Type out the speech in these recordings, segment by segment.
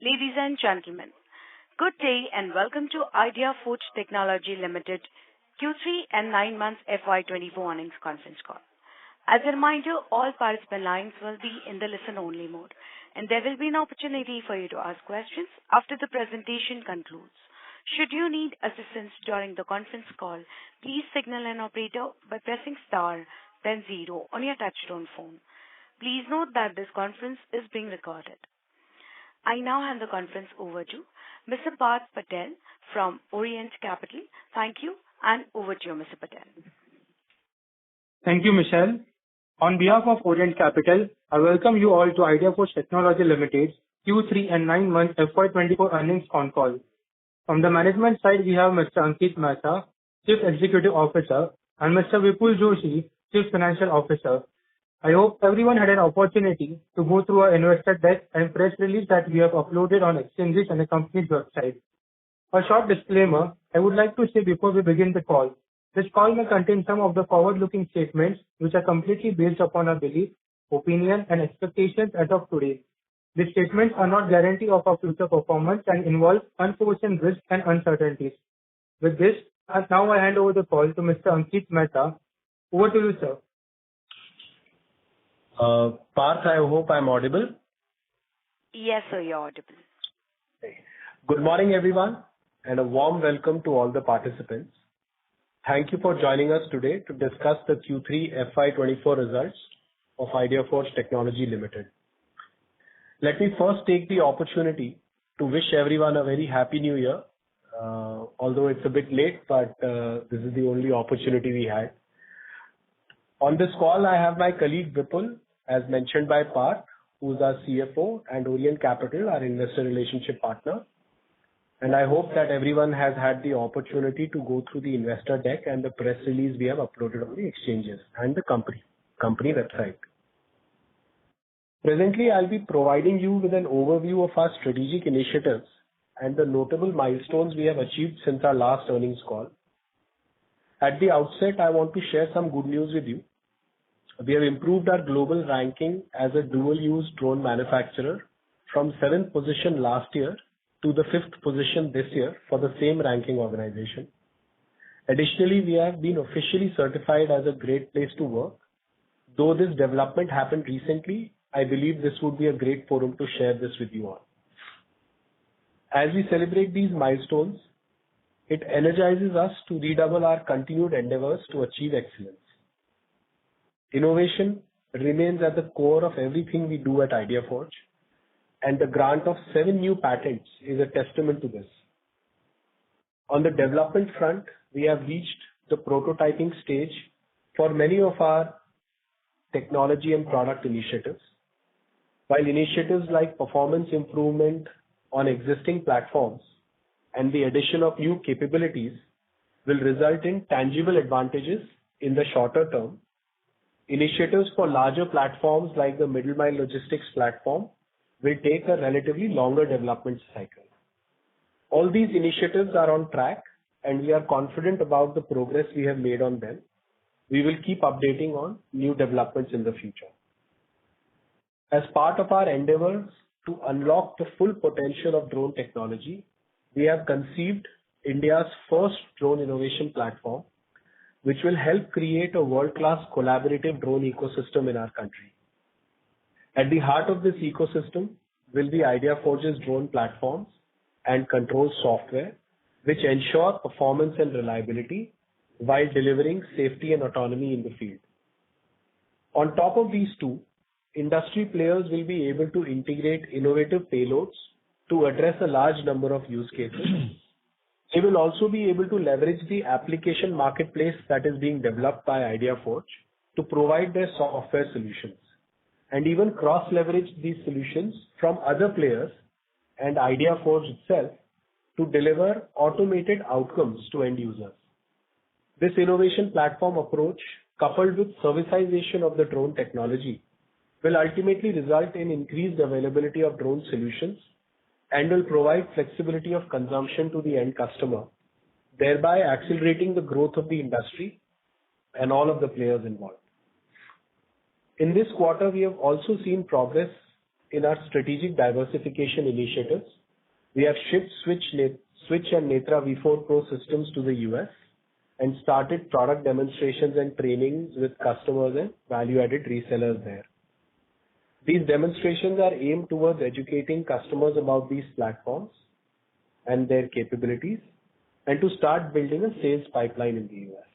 Ladies and gentlemen, good day and welcome to Ideaforge Technology Limited Q3 and 9 months FY24 earnings conference call. As a reminder, all participant lines will be in the listen-only mode, and there will be an opportunity for you to ask questions after the presentation concludes. Should you need assistance during the conference call, please signal an operator by pressing star, then 0 on your touch-tone phone. Please note that this conference is being recorded. I now hand the conference over to Mr. Parth Patel from Orient Capital. Thank you, and over to you, Mr. Patel. Thank you, Michelle. On behalf of Orient Capital, I welcome you all to Ideaforge Technology Limited Q3 and 9 months FY24 earnings call. From the management side, we have Mr. Ankit Mehta, Chief Executive Officer, and Mr. Vipul Joshi, Chief Financial Officer. I hope everyone had an opportunity to go through our investor deck and press release that we have uploaded on exchanges and the company's website. A short disclaimer I would like to say before we begin the call. This call may contain some of the forward-looking statements which are completely based upon our belief, opinion, and expectations as of today. These statements are not guarantee of our future performance and involve unforeseen risks and uncertainties. With this, now I hand over the call to Mr. Ankit Mehta. Over to you, sir. Parth, I hope I'm audible. Yes, sir, you're audible. Good morning, everyone, and a warm welcome to all the participants. Thank you for joining us today to discuss the Q3 FY24 results of Ideaforge Technology Limited. Let me first take the opportunity to wish everyone a very happy new year, although it's a bit late, but this is the only opportunity we had. On this call, I have my colleague Vipul, as mentioned by Parth, who is our CFO, and Orient Capital, our investor relationship partner. And I hope that everyone has had the opportunity to go through the investor deck and the press release we have uploaded on the exchanges and the company website. Presently, I'll be providing you with an overview of our strategic initiatives and the notable milestones we have achieved since our last earnings call. At the outset, I want to share some good news with you. We have improved our global ranking as a dual-use drone manufacturer from 7th position last year to the 5th position this year for the same ranking organization. Additionally, we have been officially certified as a great place to work. Though this development happened recently, I believe this would be a great forum to share this with you all. As we celebrate these milestones, it energizes us to redouble our continued endeavors to achieve excellence. Innovation remains at the core of everything we do at Ideaforge, and the grant of 7 new patents is a testament to this. On the development front, we have reached the prototyping stage for many of our technology and product initiatives, while initiatives like performance improvement on existing platforms and the addition of new capabilities will result in tangible advantages in the shorter term. Initiatives for larger platforms like the middle mile logistics platform will take a relatively longer development cycle. All these initiatives are on track and we are confident about the progress we have made on them. We will keep updating on new developments in the future. As part of our endeavors to unlock the full potential of drone technology, we have conceived India's first drone innovation platform, which will help create a world-class collaborative drone ecosystem in our country. At the heart of this ecosystem will be Ideaforge's drone platforms and control software, which ensure performance and reliability while delivering safety and autonomy in the field. On top of these two, industry players will be able to integrate innovative payloads to address a large number of use cases. They will also be able to leverage the application marketplace that is being developed by Ideaforge to provide their software solutions, and even cross-leverage these solutions from other players and Ideaforge itself to deliver automated outcomes to end users. This innovation platform approach, coupled with servicization of the drone technology, will ultimately result in increased availability of drone solutions and will provide flexibility of consumption to the end customer, thereby accelerating the growth of the industry and all of the players involved. In this quarter, we have also seen progress in our strategic diversification initiatives. We have shipped Switch and Netra V4 Pro systems to the US and started product demonstrations and trainings with customers and value-added resellers there. These demonstrations are aimed towards educating customers about these platforms and their capabilities, and to start building a sales pipeline in the US.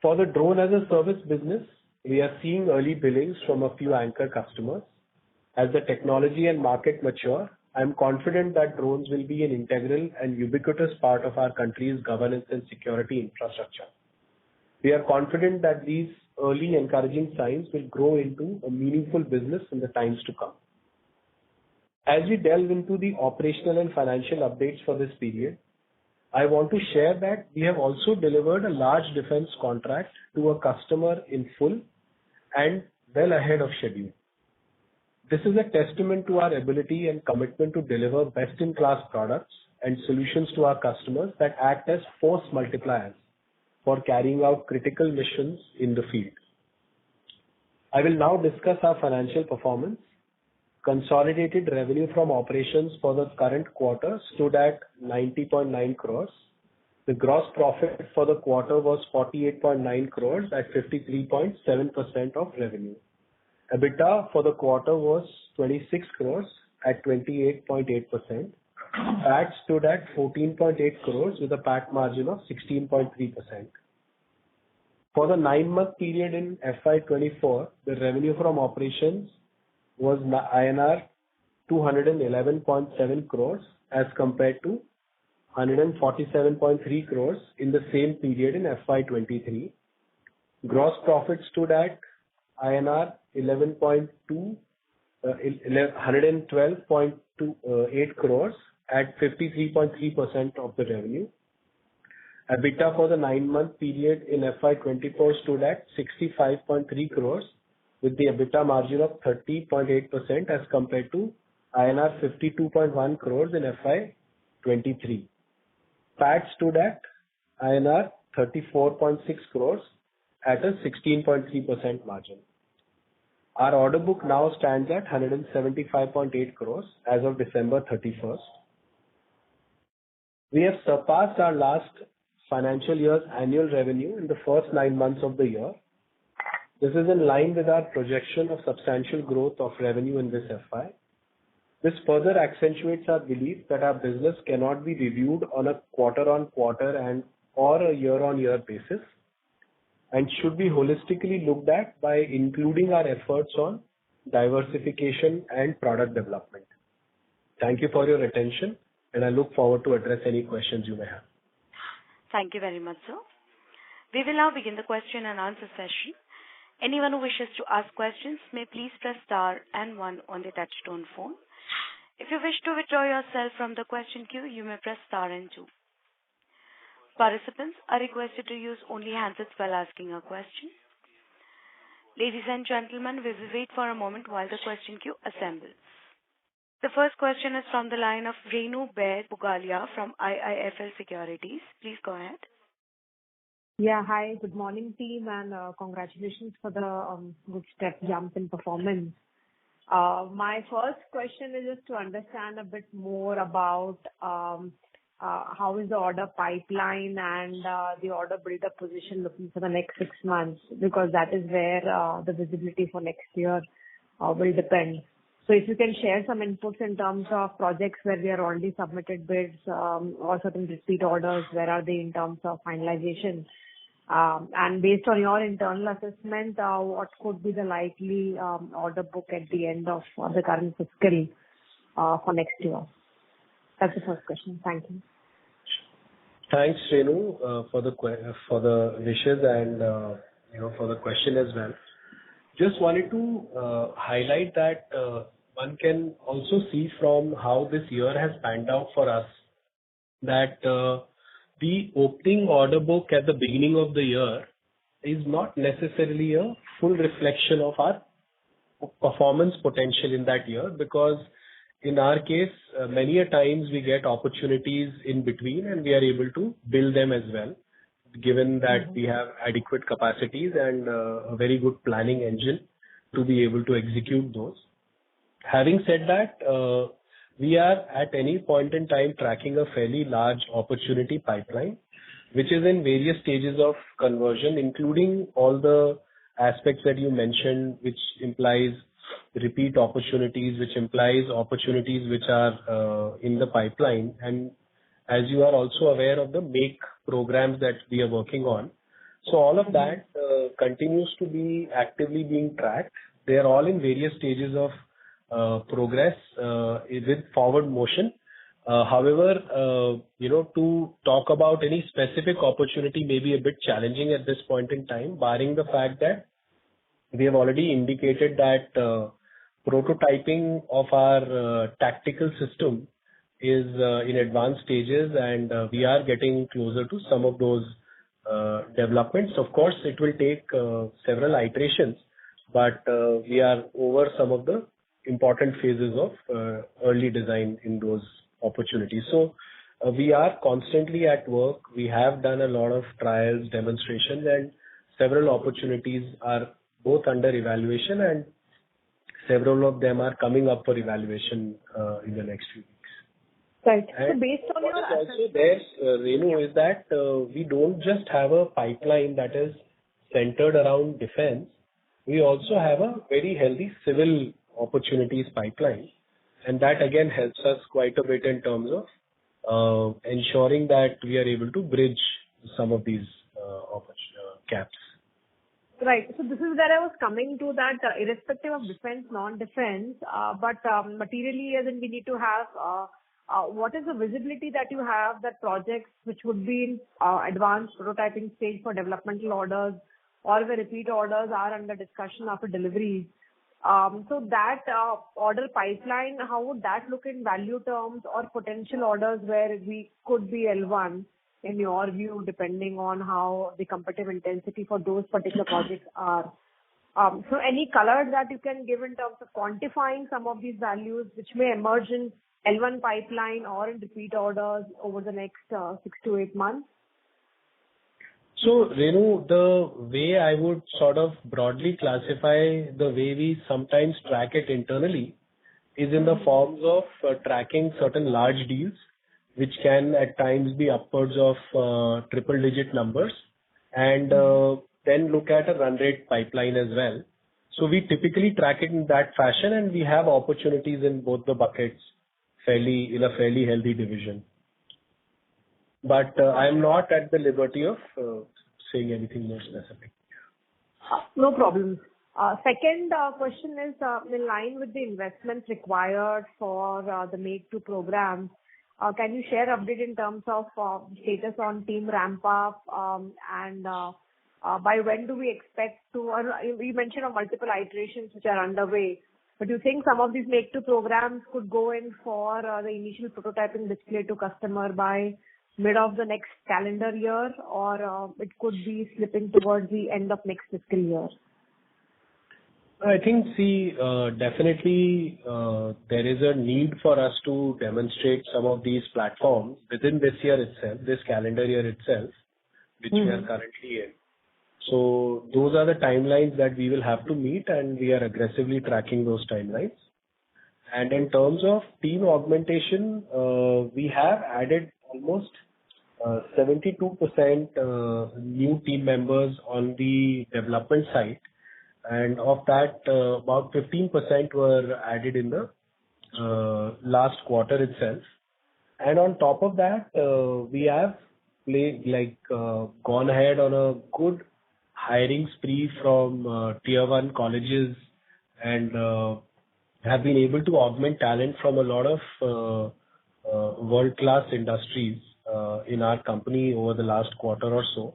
For the drone as a service business, we are seeing early billings from a few anchor customers. As the technology and market mature, I am confident that drones will be an integral and ubiquitous part of our country's governance and security infrastructure. We are confident that these early encouraging signs will grow into a meaningful business in the times to come. As we delve into the operational and financial updates for this period, I want to share that we have also delivered a large defense contract to a customer in full and well ahead of schedule. This is a testament to our ability and commitment to deliver best-in-class products and solutions to our customers that act as force multipliers for carrying out critical missions in the field. I will now discuss our financial performance. Consolidated revenue from operations for the current quarter stood at 90.9 crores. The gross profit for the quarter was 48.9 crores at 53.7% of revenue. EBITDA for the quarter was 26 crores at 28.8%. PAT stood at 14.8 crores with a PAT margin of 16.3%. For the 9-month period in FY24, the revenue from operations was INR 211.7 crores as compared to 147.3 crores in the same period in FY23. Gross profit stood at INR 112.8 crores at 53.3% of the revenue. EBITDA for the 9-month period in FY24 stood at 65.3 crores with the EBITDA margin of 30.8% as compared to INR 52.1 crores in FY23. PAT stood at INR 34.6 crores at a 16.3% margin. Our order book now stands at 175.8 crores as of December 31st. We have surpassed our last financial year's annual revenue in the first 9 months of the year. This is in line with our projection of substantial growth of revenue in this FY. This further accentuates our belief that our business cannot be reviewed on a quarter-on-quarter or a year-on-year basis, and should be holistically looked at by including our efforts on diversification and product development. Thank you for your attention, and I look forward to address any questions you may have. Thank you very much, sir. We will now begin the question and answer session. Anyone who wishes to ask questions may please press star and 1 on the touchtone phone. If you wish to withdraw yourself from the question queue, you may press star and 2. Participants are requested to use only handsets while asking a question. Ladies and gentlemen, we will wait for a moment while the question queue assembles. The first question is from the line of Renu Baid Pugalia from IIFL Securities. Please go ahead. Yeah, hi, good morning team, and congratulations for the good step jump in performance. My first question is just to understand a bit more about how is the order pipeline and the order build-up position looking for the next 6 months, because that is where the visibility for next year will depend. So if you can share some inputs in terms of projects where we are already submitted bids or certain repeat orders, where are they in terms of finalization? And based on your internal assessment, what could be the likely order book at the end of the current fiscal for next year? That's the first question. Thank you. Thanks, Renu, for the wishes and for the question as well. Just wanted to highlight that one can also see from how this year has panned out for us that the opening order book at the beginning of the year is not necessarily a full reflection of our performance potential in that year, because in our case, many a times we get opportunities in between and we are able to build them as well, given that we have adequate capacities and a very good planning engine to be able to execute those. Having said that, we are at any point in time tracking a fairly large opportunity pipeline, which is in various stages of conversion, including all the aspects that you mentioned, which implies repeat opportunities, which implies opportunities which are in the pipeline. And as you are also aware of the make programs that we are working on. So all of that continues to be actively being tracked. They are all in various stages of progress with forward motion. However, to talk about any specific opportunity may be a bit challenging at this point in time, barring the fact that we have already indicated that prototyping of our tactical system is in advanced stages, and we are getting closer to some of those developments. Of course, it will take several iterations, but we are over some of the important phases of early design in those opportunities. So we are constantly at work. We have done a lot of trials, demonstrations, and several opportunities are both under evaluation, and several of them are coming up for evaluation in the next few weeks. Right. And so based on what your is also there, Renu, is that we don't just have a pipeline that is centered around defense. We also have a very healthy civil opportunities pipeline, and that again helps us quite a bit in terms of ensuring that we are able to bridge some of these gaps. Right. So this is where I was coming to, that irrespective of defense, non-defense, but materially, as in we need to have what is the visibility that you have that projects which would be in advanced prototyping stage for developmental orders or the repeat orders are under discussion after delivery. So that order pipeline, how would that look in value terms or potential orders where we could be L1 in your view, depending on how the competitive intensity for those particular projects are? So any color that you can give in terms of quantifying some of these values which may emerge in L1 pipeline or in repeat orders over the next 6 to 8 months? So, Renu, the way I would sort of broadly classify the way we sometimes track it internally is in the forms of tracking certain large deals, which can at times be upwards of triple-digit numbers, and then look at a run rate pipeline as well. So we typically track it in that fashion, and we have opportunities in both the buckets in a fairly healthy division. But I'm not at the liberty of saying anything more specific. No problem. Second question is in line with the investments required for the Make-II program. Can you share update in terms of status on team ramp up and by when do we expect to? You mentioned of multiple iterations which are underway, but do you think some of these Make-II programs could go in for the initial prototyping display to customer by mid of the next calendar year, or it could be slipping towards the end of next fiscal year? I think, definitely there is a need for us to demonstrate some of these platforms within this year itself, this calendar year itself, which we are currently in. So those are the timelines that we will have to meet, and we are aggressively tracking those timelines. And in terms of team augmentation, we have added almost 72% new team members on the development side, and of that, about 15% were added in the last quarter itself. And on top of that, we have gone ahead on a good hiring spree from tier 1 colleges, and have been able to augment talent from a lot of world-class industries in our company over the last quarter or so.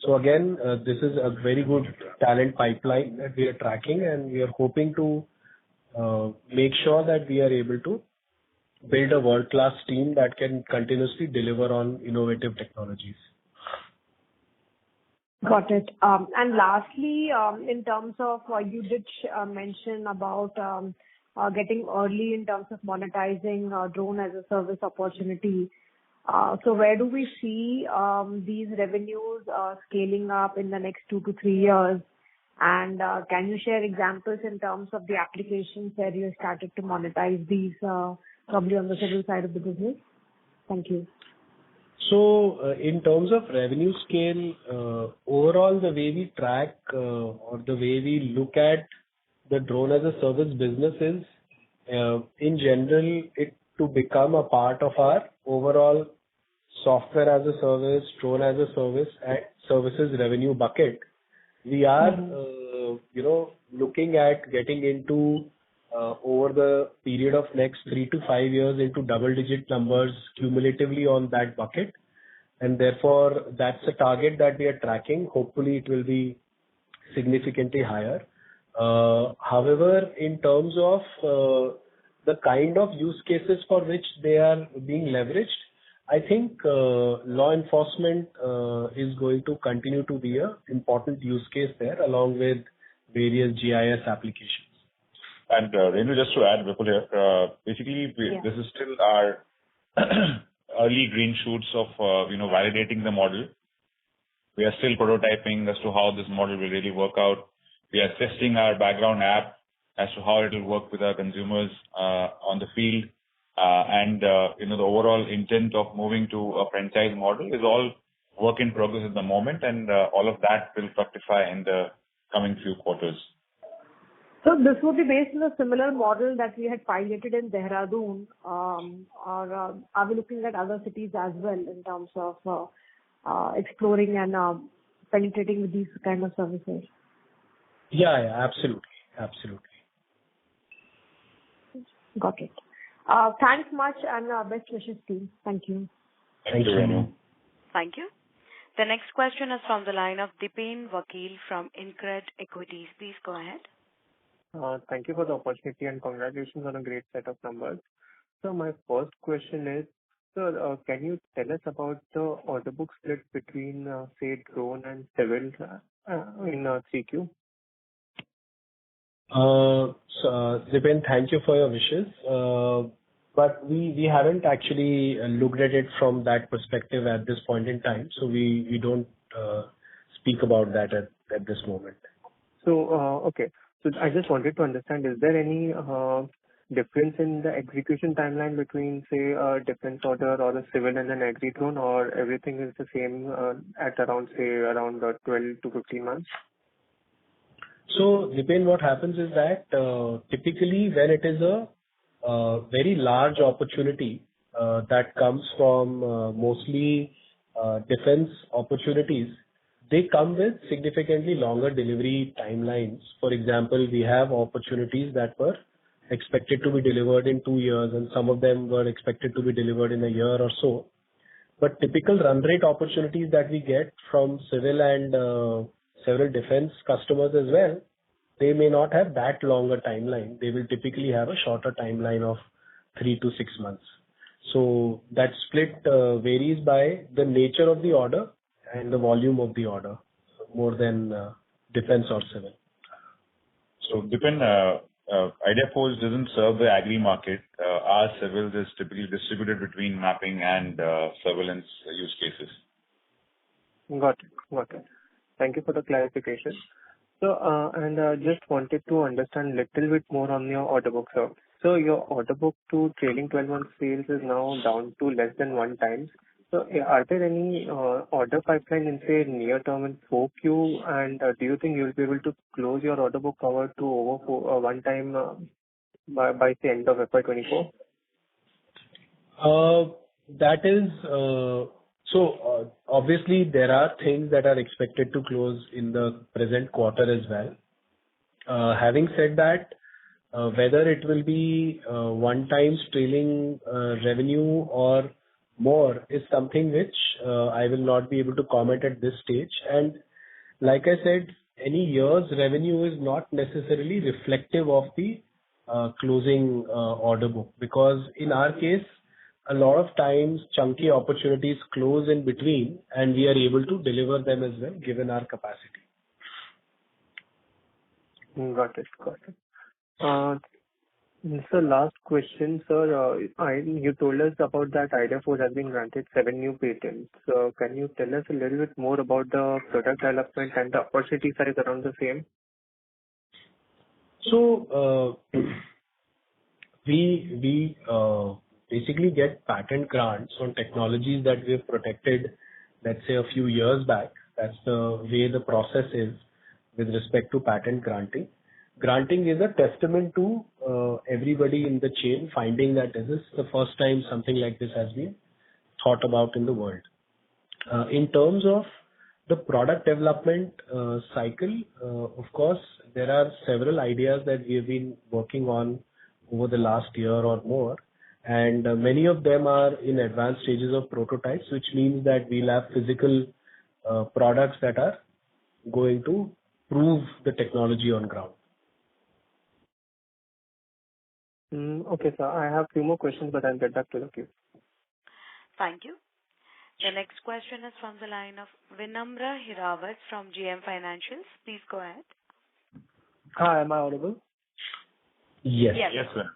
So again, this is a very good talent pipeline that we are tracking, and we are hoping to make sure that we are able to build a world-class team that can continuously deliver on innovative technologies. Got it. And lastly, in terms of you did mention about getting early in terms of monetizing drone as a service opportunity. So where do we see these revenues scaling up in the next 2 to 3 years? And can you share examples in terms of the applications where you started to monetize these, probably on the civil side of the business? Thank you. So, in terms of revenue scale, overall, the way we track or the way we look at the drone as a service business is, in general, it to become a part of our overall software as a service, drone as a service, and services revenue bucket. We are, looking at getting into over the period of next 3 to 5 years into double-digit numbers cumulatively on that bucket, and therefore that's a target that we are tracking. Hopefully, it will be significantly higher. However, in terms of the kind of use cases for which they are being leveraged, I think law enforcement is going to continue to be an important use case there, along with various GIS applications. And Renu, just to add, Vipul here, basically, this is still our early green shoots of validating the model. We are still prototyping as to how this model will really work out. We are testing our background app as to how it will work with our consumers on the field. And the overall intent of moving to a franchise model is all work in progress at the moment, and all of that will fructify in the coming few quarters. So this would be based on a similar model that we had piloted in Dehradun, or are we looking at other cities as well in terms of exploring and penetrating with these kind of services? Yeah, absolutely. Got it. Thanks much and best wishes, team. Thank you. Thank you, Renu. Thank you. The next question is from the line of Dipen Vakil from InCred Equities. Please go ahead. Thank you for the opportunity and congratulations on a great set of numbers. So my first question is, sir, can you tell us about the order book split between, say, drone and civil in 3Q? So, Dipen, thank you for your wishes. But we haven't actually looked at it from that perspective at this point in time. So we don't speak about that at this moment. So, okay. So I just wanted to understand, is there any difference in the execution timeline between, say, a defense order or a civil and an agri drone, or everything is the same at around 12 to 15 months? So, Dipen, what happens is that typically when it is a very large opportunity that comes from mostly defense opportunities, they come with significantly longer delivery timelines. For example, we have opportunities that were expected to be delivered in 2 years, and some of them were expected to be delivered in a year or so. But typical run rate opportunities that we get from civil and several defense customers as well, they may not have that longer timeline. They will typically have a shorter timeline of 3 to 6 months. So that split varies by the nature of the order and the volume of the order, more than defense or civil. So, Dipen, Ideaforge doesn't serve the agri market. Our civil is typically distributed between mapping and surveillance use cases. Got it. Thank you for the clarification. So, just wanted to understand a little bit more on your order book, sir. So your order book to trailing 12 month sales is now down to less than 1 time. So are there any order pipeline in, say, near term in 4Q, and do you think you'll be able to close your order book cover to over 1 time by the end of FY24? That is... So, obviously, there are things that are expected to close in the present quarter as well. Having said that, whether it will be 1 time trailing revenue or more is something which I will not be able to comment at this stage. And like I said, any year's revenue is not necessarily reflective of the closing order book, because in our case, a lot of times chunky opportunities close in between and we are able to deliver them as well, given our capacity. Got it. So last question, sir. You told us about that Ideaforge has been granted 7 new patents. So can you tell us a little bit more about the product development and the opportunity size around the same? So we basically get patent grants on technologies that we have protected, let's say a few years back. That's the way the process is with respect to patent granting. Granting is a testament to everybody in the chain finding that this is the first time something like this has been thought about in the world. In terms of the product development cycle, of course, there are several ideas that we have been working on over the last year or more, and many of them are in advanced stages of prototypes, which means that we'll have physical products that are going to prove the technology on ground. Okay, sir. I have a few more questions, but I'll get back to the queue. Thank you. The next question is from the line of Vinamra Hirawat from GM Financials. Please go ahead. Hi, am I audible? Yes. Yes, sir.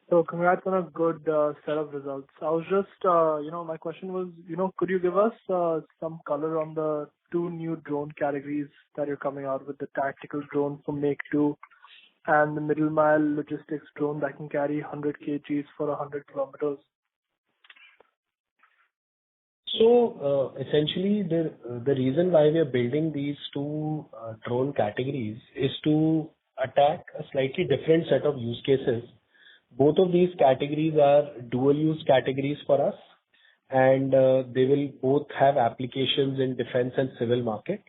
So congrats on a good set of results. I was just, my question was, could you give us some color on the two new drone categories that you're coming out with, the tactical drone for Make 2 and the middle mile logistics drone that can carry 100 kgs for 100 kilometers? So essentially, the reason why we are building these two drone categories is to attack a slightly different set of use cases. Both of these categories are dual use categories for us, and they will both have applications in defense and civil market.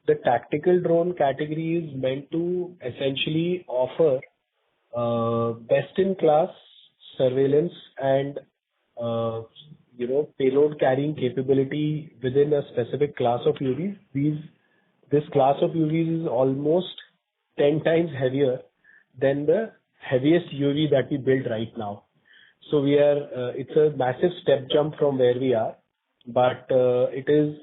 The tactical drone category is meant to essentially offer best-in-class surveillance and payload carrying capability within a specific class of UVs. This class of UVs is almost 10 times heavier than the heaviest UV that we build right now. So it's a massive step jump from where we are, but it is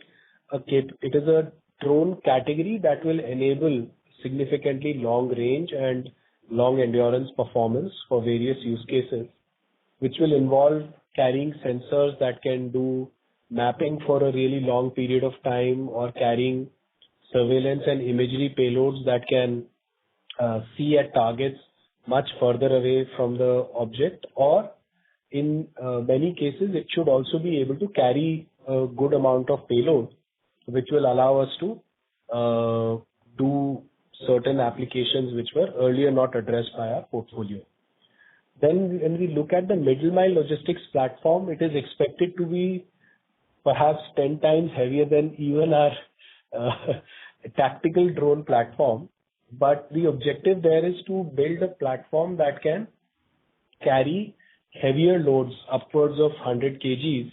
a drone category that will enable significantly long range and long endurance performance for various use cases, which will involve carrying sensors that can do mapping for a really long period of time, or carrying surveillance and imagery payloads that can see at targets much further away from the object, or in many cases it should also be able to carry a good amount of payload, which will allow us to do certain applications which were earlier not addressed by our portfolio. Then when we look at the middle mile logistics platform, it is expected to be perhaps 10 times heavier than even our tactical drone platform. But the objective there is to build a platform that can carry heavier loads upwards of 100 kgs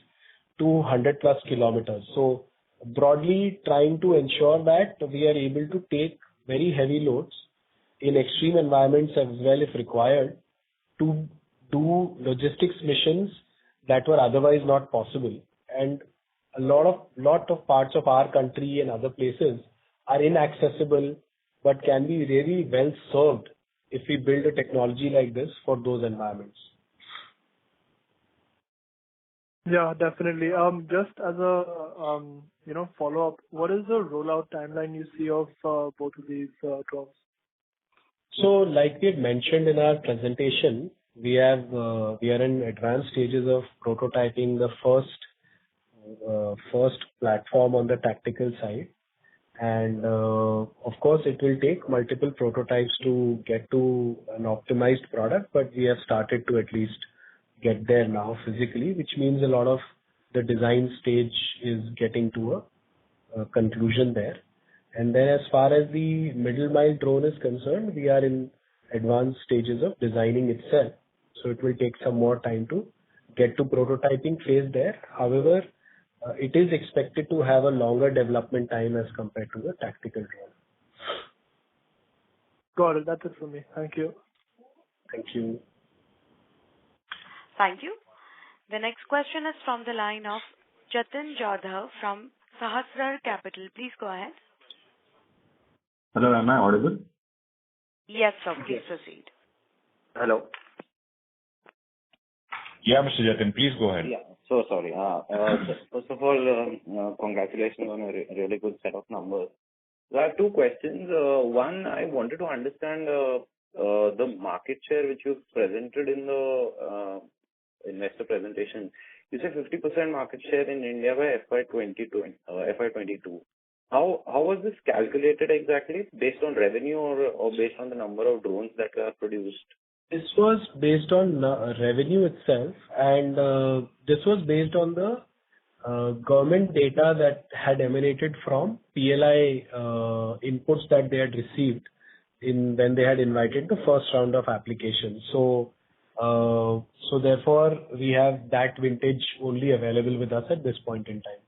to 100 plus kilometers. So broadly trying to ensure that we are able to take very heavy loads in extreme environments as well if required, to do logistics missions that were otherwise not possible. And a lot of parts of our country and other places are inaccessible, but can be really well served if we build a technology like this for those environments. Yeah, definitely. Just as a follow-up, what is the rollout timeline you see of both of these drones? So, like we had mentioned in our presentation, we are in advanced stages of prototyping the first platform on the tactical side, and of course it will take multiple prototypes to get to an optimized product, but we have started to at least get there now physically, which means a lot of the design stage is getting to a conclusion there. And then as far as the middle mile drone is concerned, we are in advanced stages of designing itself. So it will take some more time to get to prototyping phase there. However, it is expected to have a longer development time as compared to the tactical drone. Got it. That's it for me. Thank you. Thank you. Thank you. The next question is from the line of Jatin Jadhav from Sahasrar Capital. Please go ahead. Hello, am I audible? Yes, sir. Please proceed. Hello. Yeah, Mr. Jatin, please go ahead. Yeah, so sorry. First of all, congratulations on a really good set of numbers. I have two questions. One, I wanted to understand the market share which you presented in the investor presentation. You said 50% market share in India by FY22. How was this calculated exactly? Based on revenue or based on the number of drones that were produced? This was based on revenue itself, and this was based on the government data that had emanated from PLI inputs that they had received when they had invited the first round of applications. So therefore, we have that vintage only available with us at this point in time.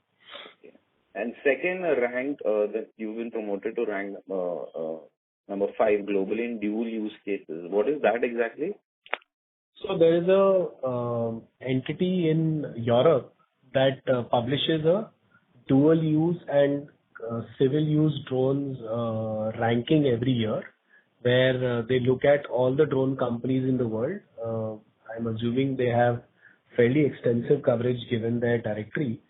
Okay. And second, rank that you've been promoted to rank number 5 globally in dual use cases. What is that exactly? So there is a entity in Europe that publishes a dual use and civil use drones ranking every year, where they look at all the drone companies in the world. I'm assuming they have fairly extensive coverage given their directory,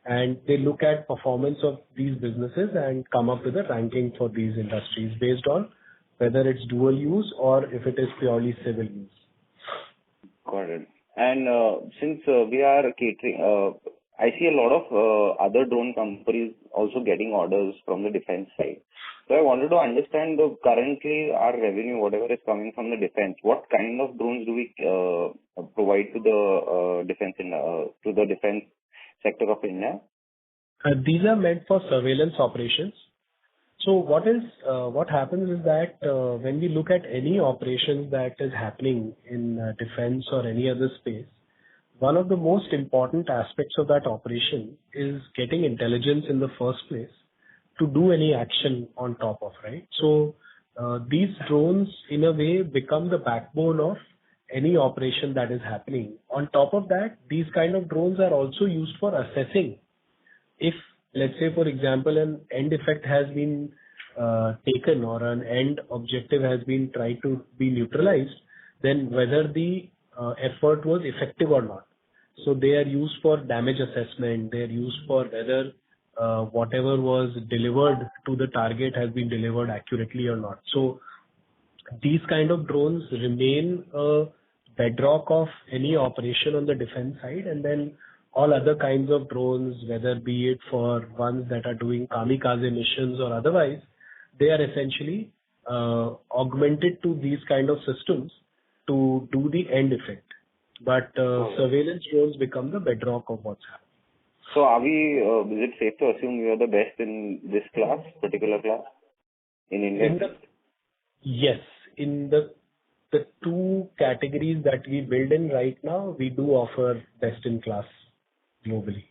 and they look at performance of these businesses and come up with a ranking for these industries based on whether it's dual use or if it is purely civil use. Got it. And since we are catering, I see a lot of other drone companies also getting orders from the defense side. So I wanted to understand currently our revenue, whatever is coming from the defense, what kind of drones do we provide to the defense sector of India? These are meant for surveillance operations. So what happens is that when we look at any operations that is happening in defense or any other space, one of the most important aspects of that operation is getting intelligence in the first place to do any action on top of, right? So these drones in a way become the backbone of any operation that is happening. On top of that, these kind of drones are also used for assessing if, let's say, for example, an end effect has been taken or an end objective has been tried to be neutralized, then whether the effort was effective or not. So they are used for damage assessment. They are used for whether whatever was delivered to the target has been delivered accurately or not. So these kind of drones remain a bedrock of any operation on the defense side, and then all other kinds of drones, whether be it for ones that are doing kamikaze missions or otherwise, they are essentially augmented to these kind of systems to do the end effect. But surveillance drones become the bedrock of what's happening. So are we, is it safe to assume we are the best in this class, particular class, in India? Yes. In the two categories that we build in right now, we do offer best in class globally.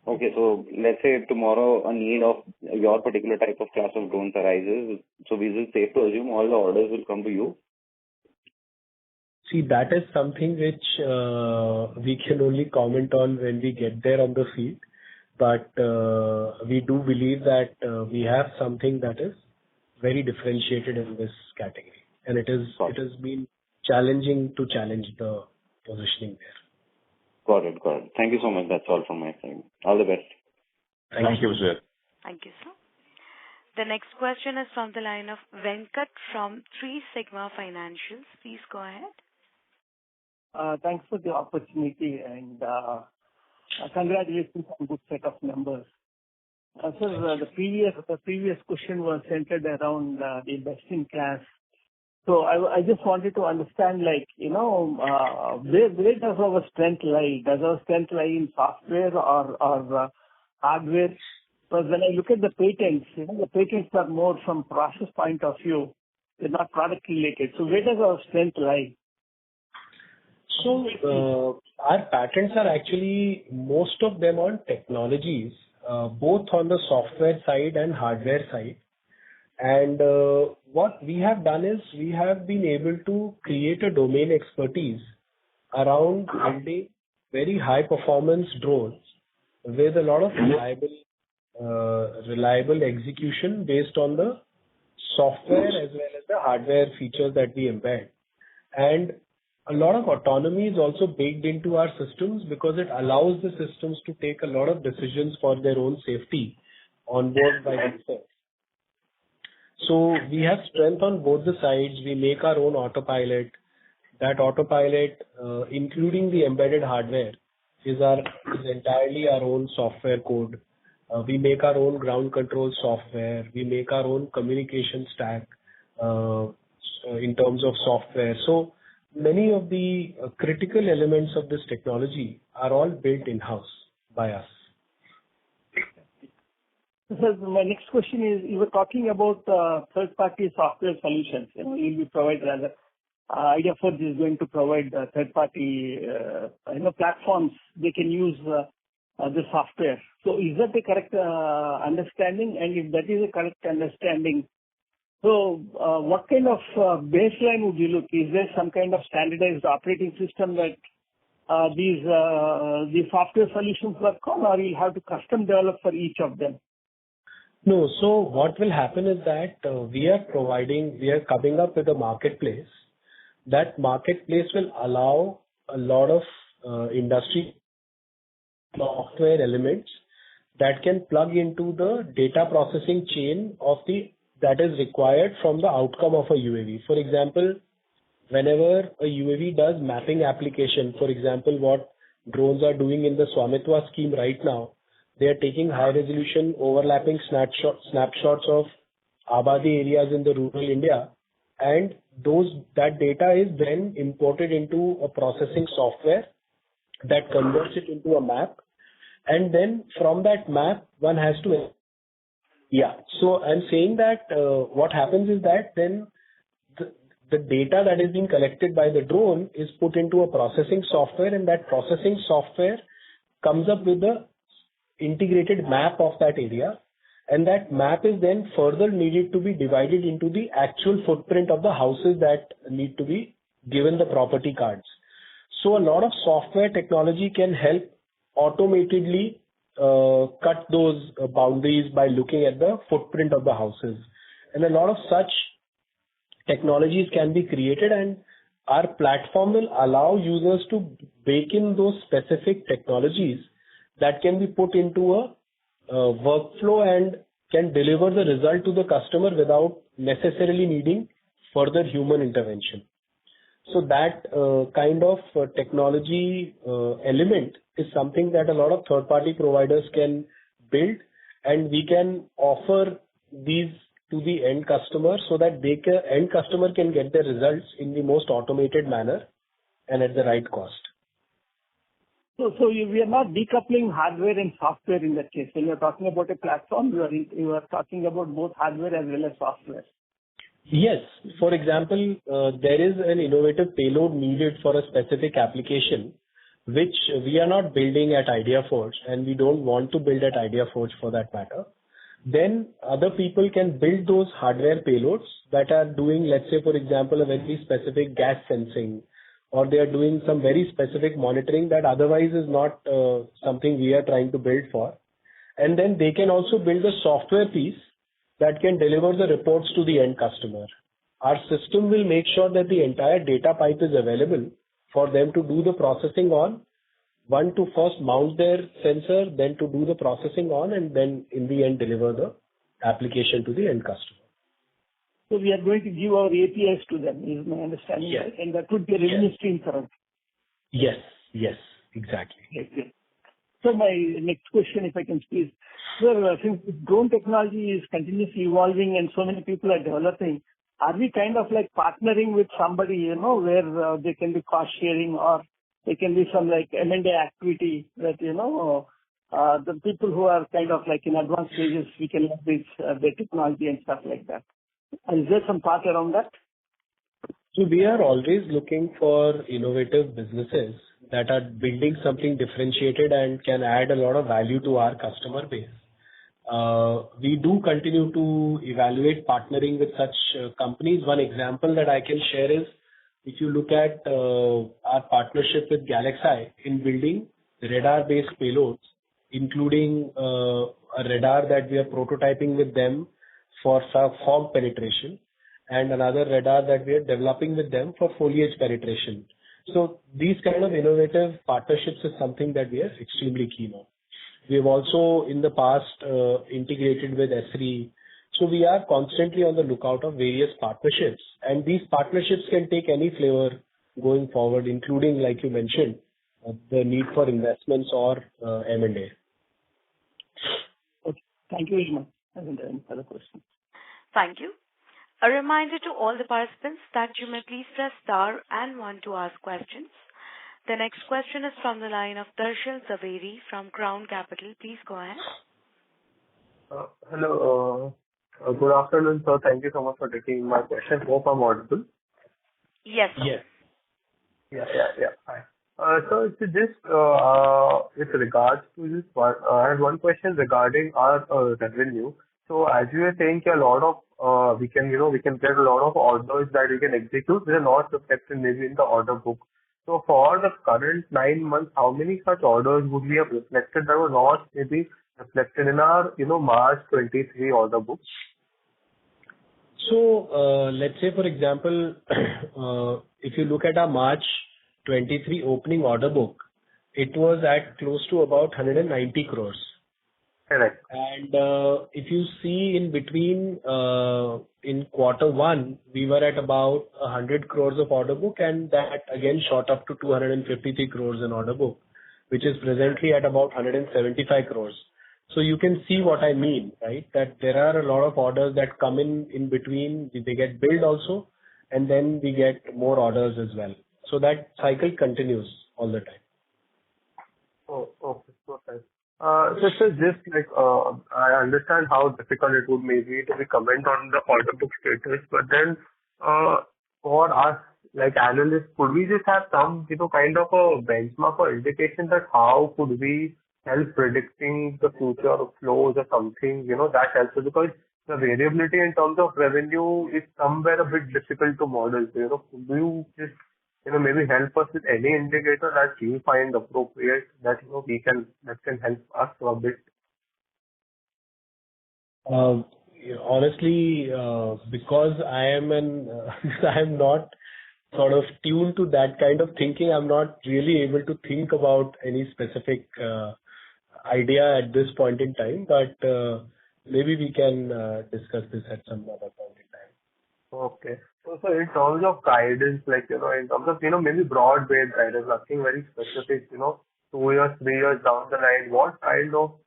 Okay, so let's say tomorrow a need of your particular type of class of drones arises. So is it safe to assume all the orders will come to you? See, that is something which we can only comment on when we get there on the field. But we do believe that we have something that is very differentiated in this category. And it has been challenging to challenge the positioning there. Got it. Thank you so much. That's all from my side. All the best. Thank you, sir. Thank you, sir. The next question is from the line of Venkat from 3 Sigma Financials. Please go ahead. Thanks for the opportunity and congratulations on good set of numbers. Sir, the previous question was centered around the best in class. So I just wanted to understand, like, where does our strength lie? Does our strength lie in software or hardware? Because when I look at the patents, the patents are more from process point of view. They're not product related. So where does our strength lie? So our patents are actually most of them on technologies, both on the software side and hardware side. And what we have done is we have been able to create a domain expertise around building very high performance drones with a lot of reliable execution based on the software as well as the hardware features that we embed. And a lot of autonomy is also baked into our systems because it allows the systems to take a lot of decisions for their own safety on board by themselves. So we have strength on both the sides. We make our own autopilot. That autopilot, including the embedded hardware, is entirely our own software code. We make our own ground control software. We make our own communication stack in terms of software. So many of the critical elements of this technology are all built in-house by us. So my next question is, you were talking about third-party software solutions. You'll be provided rather. Ideaforge is going to provide third-party platforms. They can use the software. So is that the correct understanding? And if that is a correct understanding, so what kind of baseline would you look? Is there some kind of standardized operating system that these software solutions work on, or you'll have to custom develop for each of them? No. So what will happen is that we are coming up with a marketplace. That marketplace will allow a lot of industry software elements that can plug into the data processing chain that is required from the outcome of a UAV. For example, whenever a UAV does mapping application, for example, what drones are doing in the Swamitwa scheme right now, they are taking high resolution overlapping snapshots of Abadi areas in the rural India, and that data is then imported into a processing software that converts it into a map, and then from that map one has to so I'm saying that what happens is that then the data that is being collected by the drone is put into a processing software, and that processing software comes up with the integrated map of that area, and that map is then further needed to be divided into the actual footprint of the houses that need to be given the property cards. So a lot of software technology can help automatedly cut those boundaries by looking at the footprint of the houses. And a lot of such technologies can be created, and our platform will allow users to bake in those specific technologies that can be put into a workflow and can deliver the result to the customer without necessarily needing further human intervention. So that kind of technology element is something that a lot of third-party providers can build, and we can offer these to the end customer so that end customer can get the results in the most automated manner and at the right cost. So we are not decoupling hardware and software in that case. When you are talking about a platform, you are talking about both hardware as well as software. Yes. For example, there is an innovative payload needed for a specific application, which we are not building at Ideaforge, and we don't want to build at Ideaforge for that matter. Then other people can build those hardware payloads that are doing, let's say, for example, a very specific gas sensing, or they are doing some very specific monitoring that otherwise is not something we are trying to build for. And then they can also build a software piece that can deliver the reports to the end customer. Our system will make sure that the entire data pipe is available for them to do the processing on. One, to first mount their sensor, then to do the processing on, and then in the end deliver the application to the end customer. So we are going to give our APIs to them, is my understanding, yes. Right? And that would be a revenue stream for us. Yes, exactly. Okay. So my next question, if I can please. Sir, since drone technology is continuously evolving and so many people are developing, are we kind of like partnering with somebody, where there can be cost sharing, or there can be some like M&A activity that, the people who are kind of like in advanced stages, we can leverage their technology and stuff like that. Is there some thought around that? So we are always looking for innovative businesses that are building something differentiated and can add a lot of value to our customer base. We do continue to evaluate partnering with such companies. One example that I can share is, if you look at our partnership with Galaxy in building radar-based payloads, including a radar that we are prototyping with them for fog penetration, and another radar that we are developing with them for foliage penetration. So these kind of innovative partnerships is something that we are extremely keen on. We have also in the past integrated with Esri So we are constantly on the lookout of various partnerships, and these partnerships can take any flavor going forward, including, like you mentioned, the need for investments or M&A. Okay. Thank you very much. I don't have any further questions. Thank you. A reminder to all the participants that you may please press star and one to ask questions. The next question is from the line of Darshil Zaveri from Crown Capital. Please go ahead. Hello. Good afternoon, sir. Thank you so much for taking my question. Hope I'm audible. Yes. Yes. Yeah. Hi. So it's just with regards to this one, I have one question regarding our revenue. So as you were saying, a lot of we can get a lot of orders that we can execute. They are not reflected maybe in the order book. So for the current 9 months, how many such orders would we have reflected that were not maybe reflected in our March 23 order book? So let's say, for example, if you look at our March 23 opening order book, it was at close to about 190 crores. Correct. And if you see in between, in quarter one, we were at about 100 crores of order book, and that again shot up to 253 crores in order book, which is presently at about 175 crores. So you can see what I mean, right? That there are a lot of orders that come in between. They get billed also, and then we get more orders as well. So that cycle continues all the time. Oh, okay. Okay. So just like, I understand how difficult it would maybe to comment on the order book status, but then, for us, like analysts, could we just have some, kind of a benchmark or indication that how could we help predicting the future flows or something, that helps us, because the variability in terms of revenue is somewhere a bit difficult to model. Could you just maybe help us with any indicator that you find appropriate that that can help us a bit? Honestly, because I am I'm not sort of tuned to that kind of thinking. I'm not really able to think about any specific idea at this point in time, but maybe we can discuss this at some other point in time. Okay. So in terms of guidance, like, in terms of, maybe broad-based guidance, nothing very specific, 2 years, 3 years down the line, what kind of,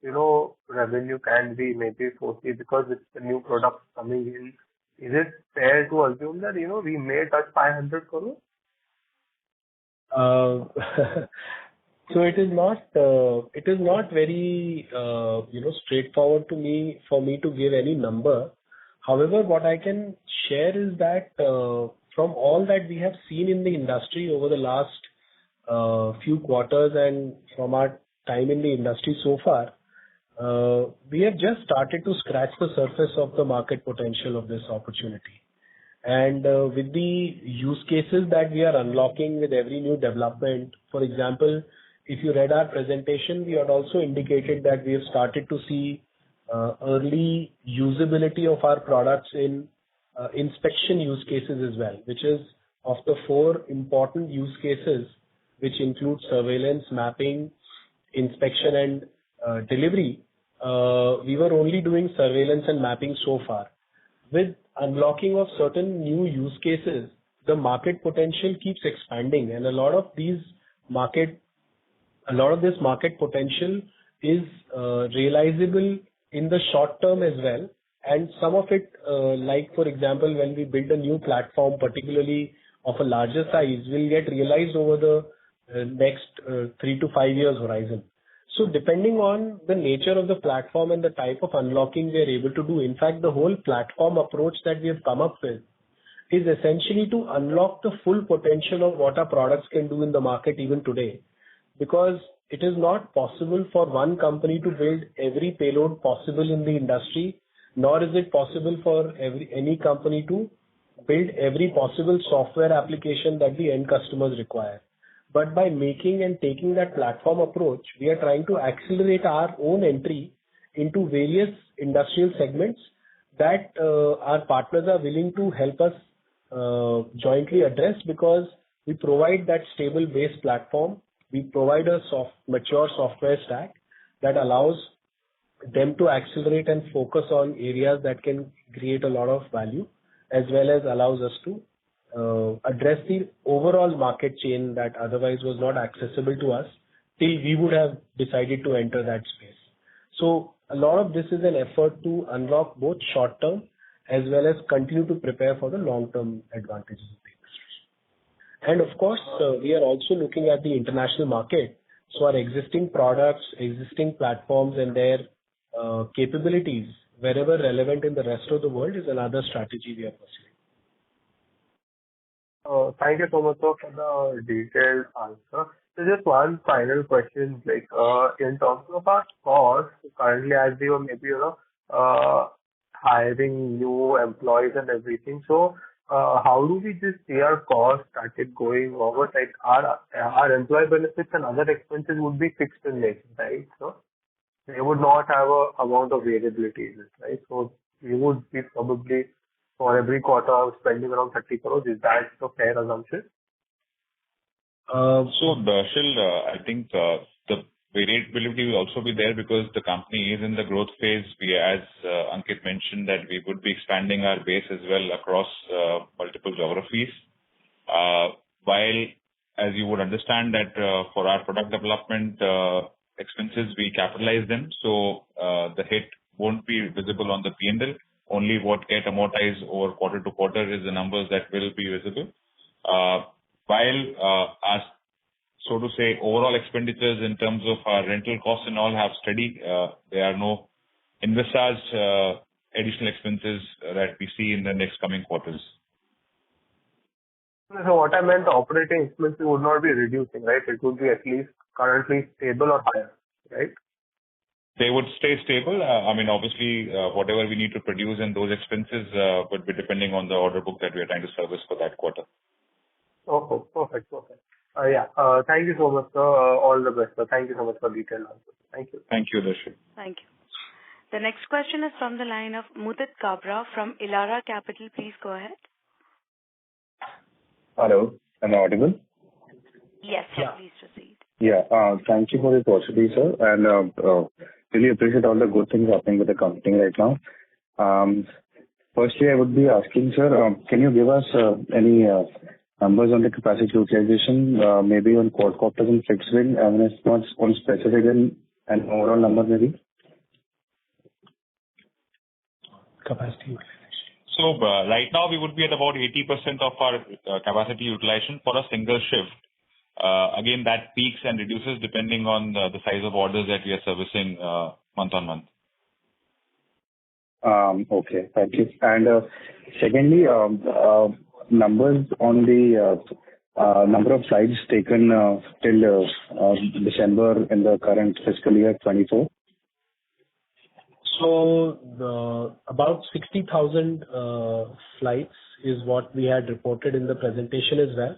revenue can we maybe foresee because it's the new products coming in? Is it fair to assume that, we may touch 500 crores? So it is not very, straightforward for me to give any number. However, what I can share is that from all that we have seen in the industry over the last few quarters and from our time in the industry so far, we have just started to scratch the surface of the market potential of this opportunity. And with the use cases that we are unlocking with every new development, for example, if you read our presentation, we had also indicated that we have started to see early usability of our products in inspection use cases as well, which is of the 4 important use cases, which include surveillance, mapping, inspection, and delivery. We were only doing surveillance and mapping so far. With unlocking of certain new use cases, the market potential keeps expanding, and a lot of this market potential is realizable in the short term as well. And some of it, like for example, when we build a new platform, particularly of a larger size, will get realized over the next 3 to 5 years horizon. So depending on the nature of the platform and the type of unlocking we are able to do, in fact, the whole platform approach that we have come up with is essentially to unlock the full potential of what our products can do in the market even today. Because it is not possible for one company to build every payload possible in the industry, nor is it possible for any company to build every possible software application that the end customers require. But by making and taking that platform approach, we are trying to accelerate our own entry into various industrial segments that our partners are willing to help us jointly address, because we provide that stable base platform. We provide a mature software stack that allows them to accelerate and focus on areas that can create a lot of value, as well as allows us to address the overall market chain that otherwise was not accessible to us till we would have decided to enter that space. So a lot of this is an effort to unlock both short-term as well as continue to prepare for the long-term advantages of the industry. And of course, we are also looking at the international market. So our existing products, existing platforms and their capabilities, wherever relevant in the rest of the world, is another strategy we are pursuing. Thank you so much, sir, for the detailed answer. So just one final question, like in terms of our cost, currently as we were maybe, hiring new employees and everything. So how do we just see our cost started going forward? Like our employee benefits and other expenses would be fixed in nature, right? So they would not have a amount of variability in it, right? So we would be probably for every quarter spending around 30 crores. Is that a fair assumption? So, Darshil, I think the variability will also be there because the company is in the growth phase. We, as Ankit mentioned, that we would be expanding our base as well across multiple geographies. While, as you would understand, that for our product development expenses, we capitalize them, so the hit won't be visible on the P&L. Only what get amortized over quarter to quarter is the numbers that will be visible. While as so to say, overall expenditures in terms of our rental costs and all have steady, there are no envisaged additional expenses that we see in the next coming quarters. So what I meant, operating expenses would not be reducing, right? It would be at least currently stable or higher, right? They would stay stable. I mean, obviously, whatever we need to produce and those expenses would be depending on the order book that we are trying to service for that quarter. Okay, perfect. Thank you so much, sir. All the best, sir. Thank you so much for detailed answers. Thank you. Thank you, Darshil. Thank you. The next question is from the line of Mudit Kabra from Elara Capital. Please go ahead. Hello, am I audible? Yes, sir. Please proceed. Yeah, thank you for the opportunity, sir, and really appreciate all the good things happening with the company right now. Firstly, I would be asking, sir, can you give us any numbers on the capacity utilization, maybe on quadcopters and fixed wing, and if not on specific and an overall number maybe? Capacity utilization. So right now we would be at about 80% of our capacity utilization for a single shift. Again, that peaks and reduces depending on the size of orders that we are servicing month on month. Okay, thank you. And secondly, numbers on the number of flights taken till December in the current fiscal year 24. So about 60,000 flights is what we had reported in the presentation as well,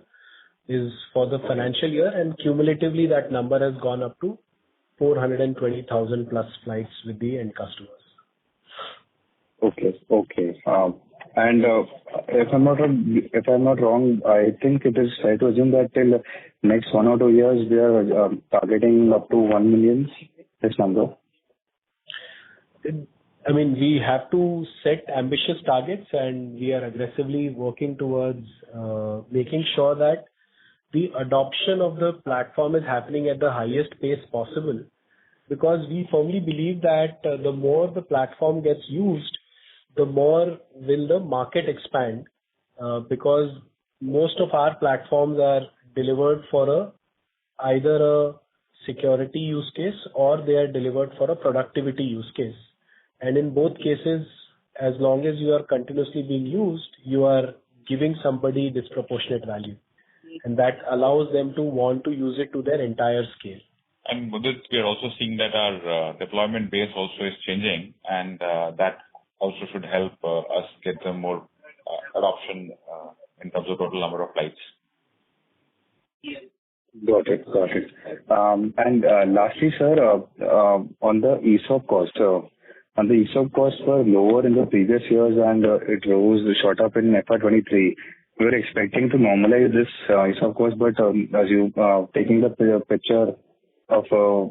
is for the financial year, and cumulatively that number has gone up to 420,000 plus flights with the end customers. Okay. And if I'm not wrong, I think it is fair to assume that till next 1 or 2 years we are targeting up to 1 million, this number. I mean, we have to set ambitious targets, and we are aggressively working towards making sure that the adoption of the platform is happening at the highest pace possible, because we firmly believe that the more the platform gets used, the more will the market expand, because most of our platforms are delivered for either a security use case or they are delivered for a productivity use case. And in both cases, as long as you are continuously being used, you are giving somebody disproportionate value. And that allows them to want to use it to their entire scale. And with it, we are also seeing that our deployment base also is changing, and that also should help us get some more adoption in terms of total number of flights. Got it. And lastly, sir, on the ESOP cost, were lower in the previous years and it shot up in FY23. We were expecting to normalize this ESOP cost, but as you taking the picture of a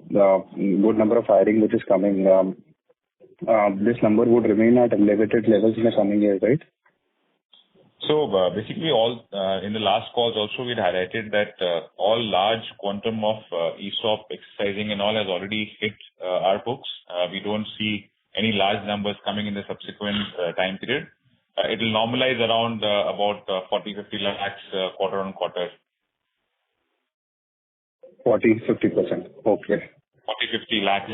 good number of hiring which is coming, this number would remain at elevated levels in the coming years, right? So basically, all in the last calls also we'd highlighted that all large quantum of ESOP exercising and all has already hit our books. We don't see any large numbers coming in the subsequent time period. It will normalize around about 40-50 lakhs quarter on quarter. 40-50%. Okay. 40-50 lakhs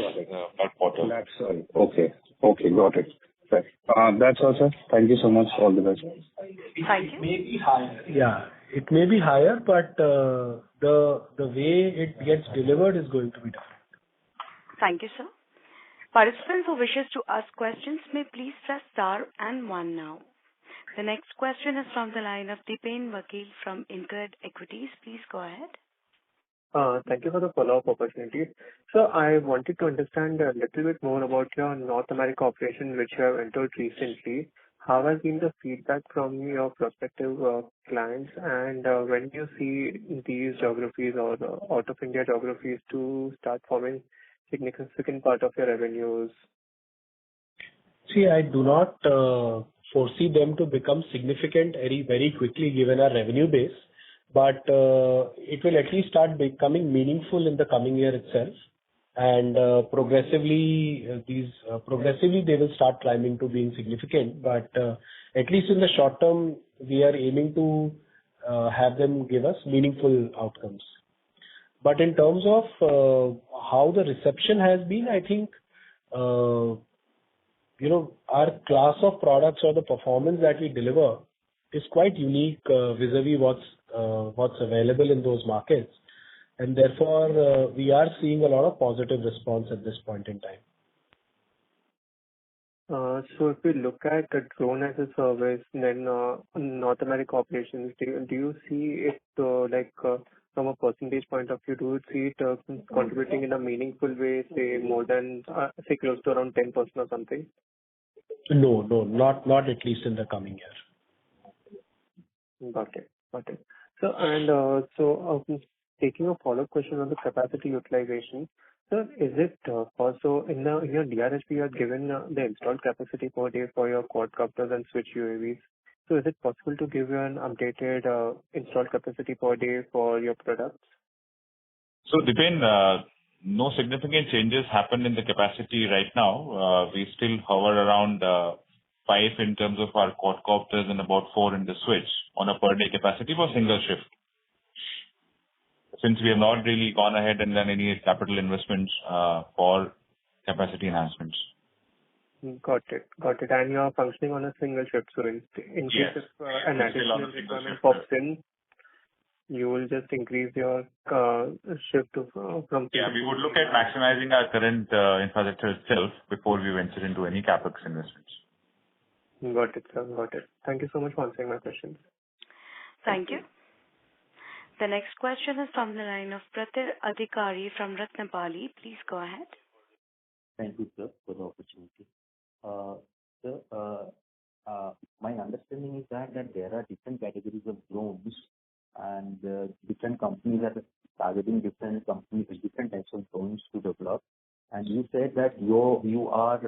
per quarter. Lakhs, sorry. Okay. Okay, got it. Right. That's all, sir. Thank you so much. All the best. Thank you. It may be higher. Yeah, it may be higher, but the way it gets delivered is going to be different. Thank you, sir. Participants who wishes to ask questions may please press star and one now. The next question is from the line of Dipen Vakil from InCred Equities. Please go ahead. Thank you for the follow-up opportunity. So I wanted to understand a little bit more about your North America operation, which you have entered recently. How has been the feedback from your prospective clients, and when do you see these geographies or the out of India geographies to start forming significant part of your revenues? See, I do not foresee them to become significant very quickly given our revenue base, but it will at least start becoming meaningful in the coming year itself. And progressively they will start climbing to being significant. But at least in the short term, we are aiming to have them give us meaningful outcomes. But in terms of how the reception has been, I think our class of products or the performance that we deliver is quite unique vis-a-vis what's available in those markets. And therefore, we are seeing a lot of positive response at this point in time. So if we look at the drone as a service, then North America operations, do you see it from a percentage point of view, do you see it contributing in a meaningful way, say more than, say close to around 10% or something? No, not at least in the coming year. Got it. So, taking a follow-up question on the capacity utilization. So, is it also in your DRHP you have given the installed capacity per day for your quadcopters and switch UAVs? So, is it possible to give you an updated installed capacity per day for your products? So, Dipen, no significant changes happened in the capacity right now. We still hover around 5 in terms of our quadcopters and about 4 in the switch on a per day capacity for single shift. Since we have not really gone ahead and done any capital investments for capacity enhancements. Got it. And you are functioning on a single shift. So in case if an additional requirement pops in, you will just increase your shift from. Yeah, we would look at maximizing our current infrastructure itself before we venture into any capex investments. Got it, sir. Got it. Thank you so much for answering my questions. Thank you. The next question is from the line of Pratir Adhikari from Ratnapali. Please go ahead. Thank you, sir, for the opportunity. Sir, my understanding is that there are different categories of drones, and different companies are targeting different companies with different types of drones to develop. And you said that you are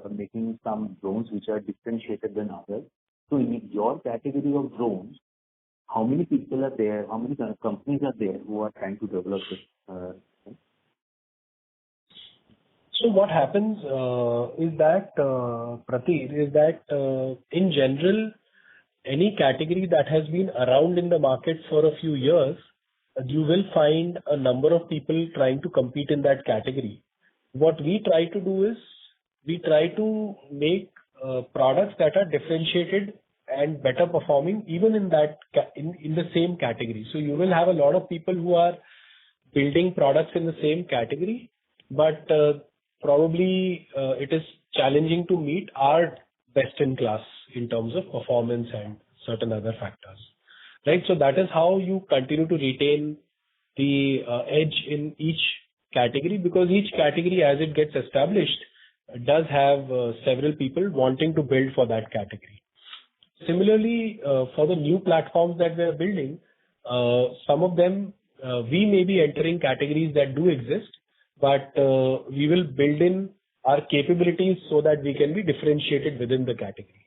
making some drones which are differentiated than others. So in your category of drones, how many people are there? How many companies are there who are trying to develop this? So what happens is that, Pratir, is that in general, any category that has been around in the market for a few years, you will find a number of people trying to compete in that category. What we try to do is, we try to make products that are differentiated and better performing even in that in the same category. So you will have a lot of people who are building products in the same category, but probably it is challenging to meet our best in class in terms of performance and certain other factors. Right? So that is how you continue to retain the edge in each category, because each category as it gets established does have several people wanting to build for that category. Similarly, for the new platforms that we are building, some of them we may be entering categories that do exist, but we will build in our capabilities so that we can be differentiated within the category.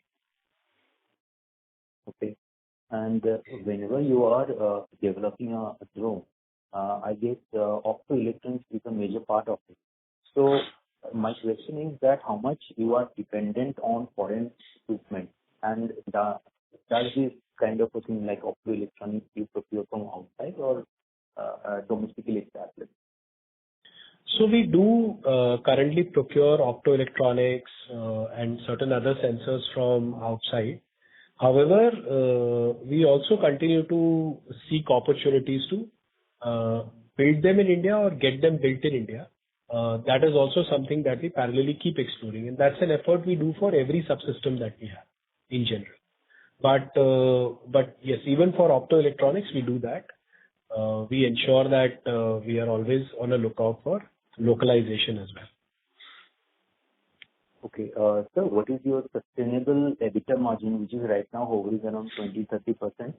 Okay. And whenever you are developing a drone, I guess optoelectronics is a major part of it. So my question is that how much you are dependent on foreign equipment, and does this kind of a thing like optoelectronics you procure from outside or domestically established? So we do currently procure optoelectronics and certain other sensors from outside. However, we also continue to seek opportunities to build them in India or get them built in India. That is also something that we parallelly keep exploring, and that's an effort we do for every subsystem that we have in general. But yes, even for optoelectronics, we do that. We ensure that we are always on a lookout for localization as well. Okay. So what is your sustainable EBITDA margin, which is right now hovering around 20-30%?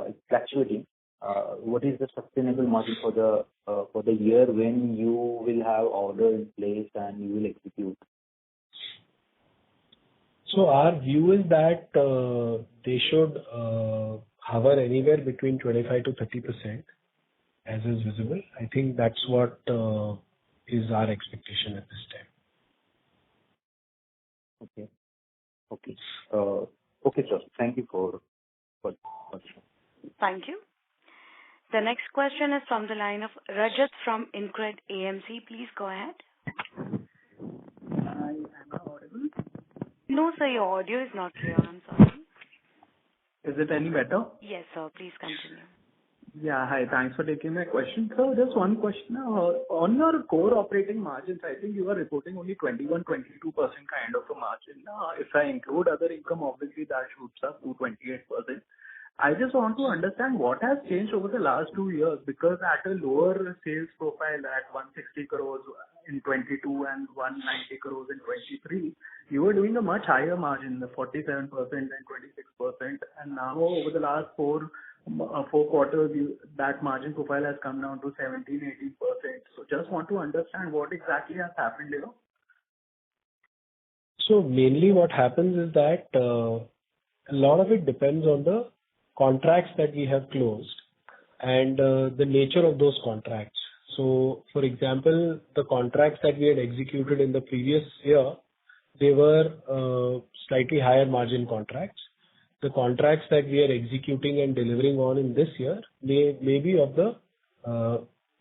It's fluctuating. What is the sustainable margin for the year when you will have order in place and you will execute? So our view is that they should hover anywhere between 25 to 30%, as is visible. I think that's what is our expectation at this time. Okay. Okay. Okay, sir. Thank you for. Thank you. The next question is from the line of Rajat from Incred AMC. Please go ahead. Hi, am I audible? No, sir, your audio is not clear. I'm sorry. Is it any better? Yes, sir. Please continue. Yeah, hi. Thanks for taking my question. So just one question. On your core operating margins, I think you are reporting only 21-22% kind of a margin. If I include other income, obviously that shoots up to 28%. I just want to understand what has changed over the last 2 years, because at a lower sales profile at 160 crores in 22 and 190 crores in 23, you were doing a much higher margin, the 47% and 26%. And now over the last four quarters, that margin profile has come down to 17-18%. So just want to understand what exactly has happened here. So mainly what happens is that a lot of it depends on the contracts that we have closed and the nature of those contracts. So, for example, the contracts that we had executed in the previous year, they were slightly higher margin contracts. The contracts that we are executing and delivering on in this year may be of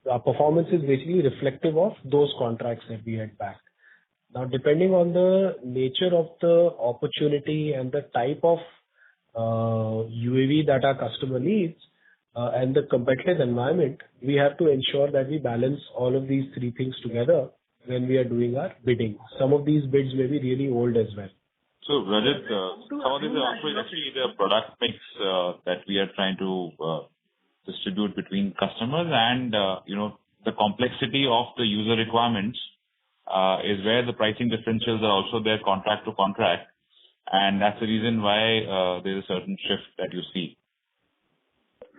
our performance is basically reflective of those contracts that we had backed. Now, depending on the nature of the opportunity and the type of UAV that our customer needs and the competitive environment, we have to ensure that we balance all of these three things together when we are doing our bidding. Some of these bids may be really old as well. So, Rajat, some of these are also actually the product mix that we are trying to distribute between customers, and the complexity of the user requirements is where the pricing differentials are also there contract to contract, and that's the reason why there's a certain shift that you see.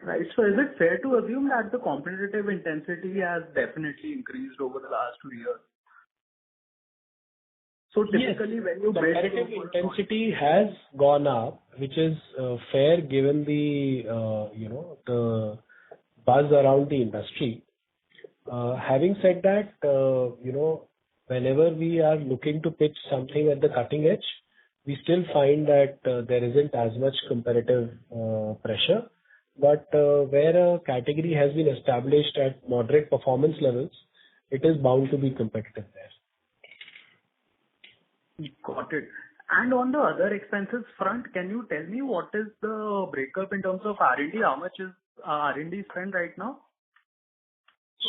Right. So is it fair to assume that the competitive intensity has definitely increased over the last 2 years? So typically, yes, when you bid, competitive intensity has gone up, which is fair given the the buzz around the industry. Having said that, whenever we are looking to pitch something at the cutting edge, we still find that there isn't as much competitive pressure. But where a category has been established at moderate performance levels, it is bound to be competitive there. Got it. And on the other expenses front, can you tell me what is the breakup in terms of R&D? How much is R&D spend right now?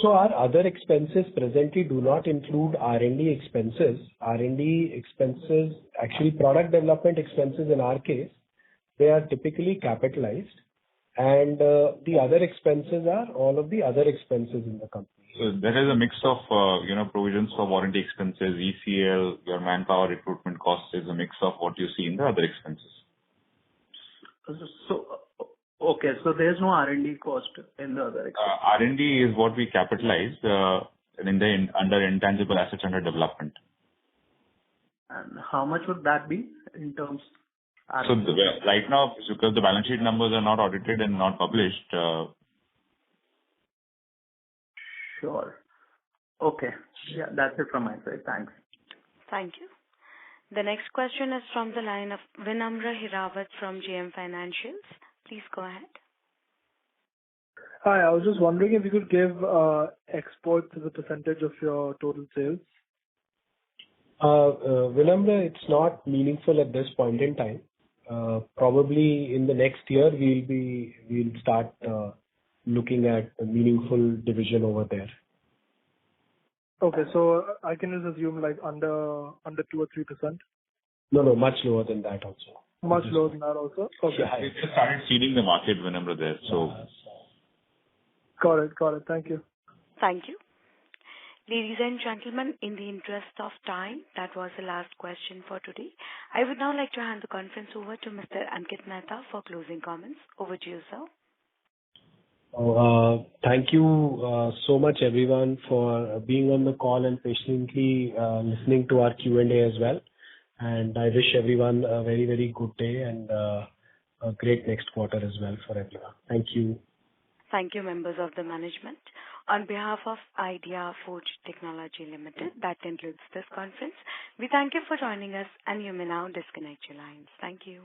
So our other expenses presently do not include R&D expenses. R&D expenses, actually product development expenses in our case, they are typically capitalized. And the other expenses are all of the other expenses in the company. So there is a mix of, provisions for warranty expenses, ECL, your manpower recruitment costs is a mix of what you see in the other expenses. So, okay, so there's no R&D cost in the other expenses. R&D is what we capitalized under intangible assets under development. And how much would that be in terms? Right now, because the balance sheet numbers are not audited and not published. Sure. Okay. Yeah, that's it from my side. Thanks. Thank you. The next question is from the line of Vinamra Hirawat from JM Financials. Please go ahead. Hi, I was just wondering if you could give exports as a percentage of your total sales. Vinamra, it's not meaningful at this point in time. Probably in the next year, we'll start looking at a meaningful division over there. Okay, so I can just assume like under 2 or 3%? No, much lower than that also. Much lower than that also? Okay. Yeah, we just started seeding the market whenever there, so. Got it. Thank you. Thank you. Ladies and gentlemen, in the interest of time, that was the last question for today. I would now like to hand the conference over to Mr. Ankit Mehta for closing comments. Over to you, sir. Thank you so much, everyone, for being on the call and patiently listening to our Q&A as well. And I wish everyone a very, very good day and a great next quarter as well for everyone. Thank you. Thank you, members of the management. On behalf of Ideaforge Technology Limited, that concludes this conference. We thank you for joining us, and you may now disconnect your lines. Thank you.